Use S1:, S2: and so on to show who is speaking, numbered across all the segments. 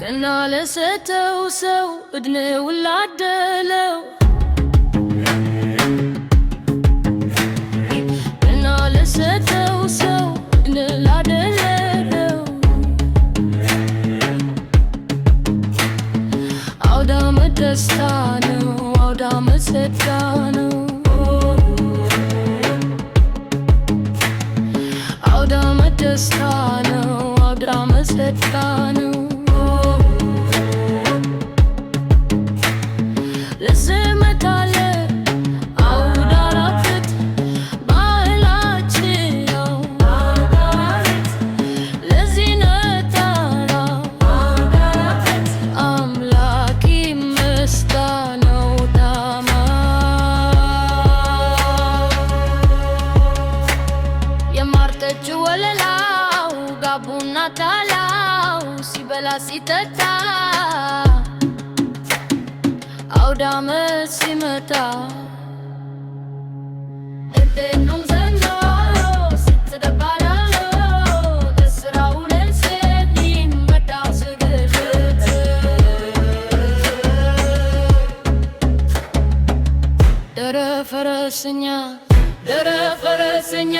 S1: ገና ለሰጠው ሰው እድሜውን ላደለው ገና ለሰጠው ሰው እድሜውን ላደለው አውደ ዓመት ደስታ ነው፣ አውደ ዓመት ጸጋ ነው። አውደ ዓመት ደስታ ነው፣ አውደ ዓመት ጸጋ ነው። ወለላው ጋቡና ታላው ሲበላ ሲጠጣ አውደ ዓመት ሲመጣ እደኑም ዘንድሮ ስትደባዳሎ ለስራው ለንሴት ይመጣው ዝግጅት ደረ ፈረሰኛ ደረ ፈረሰኛ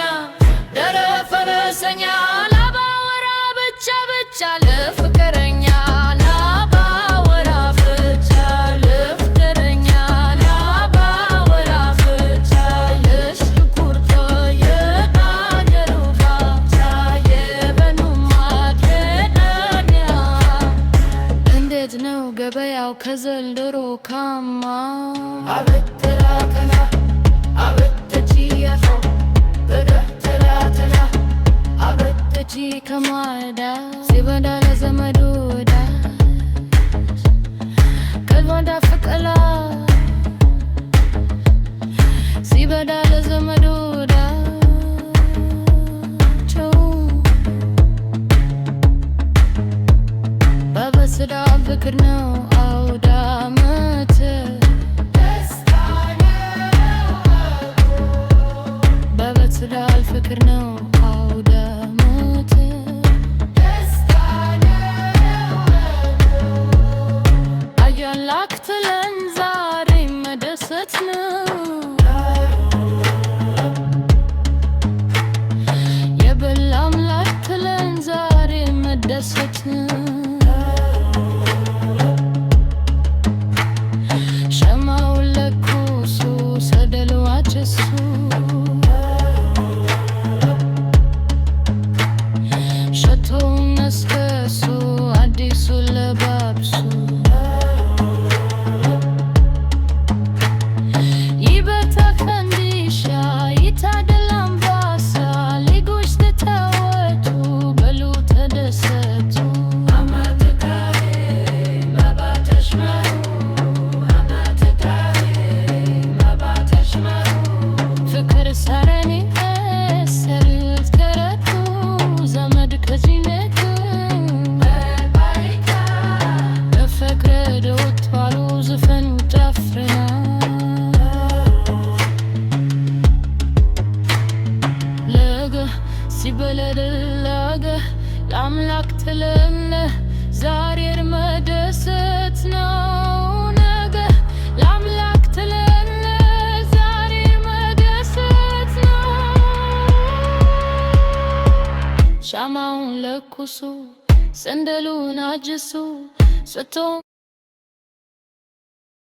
S1: ደረ ፈረሰኛ ላባወራ ብቻ ብቻ ለፍቅረኛ ላባወራ ብቻ ለፍቅረኛ ላባወራ ብቻ የሽኩርቶ የአገሩ ባቻ የበኑማ ኬዳንያ እንዴት ነው ገበያው ከዘንድሮ ካማ አበትራ ከና አበትጂያቶ ከማዳ ሲበዳ ለዘመዱ ወዳጅ ከልባዳ ፍቅላ ሲበዳ ለዘመዱ ወዳቸው በበስዳ ፍቅር ነው አውደ ዓመት በበስዳ ፍቅር ነው አውደ ላክትለን ዛሬ መደሰት ነው የበላም ላክትለን ዛሬ መደሰት ነው ሸማው ለኩሱ ሰደሉ አጭሱ ሸቶው ነስከሱ አዲሱ ለባብሱ ሲበለደለገ ለአምላክ ትለለ ዛሬ መደሰት ነው ነገ ለአምላክ ትለለ ዛሬ መደሰት ነው ሻማውን ለኩሱ ሰንደሉን አጅሱ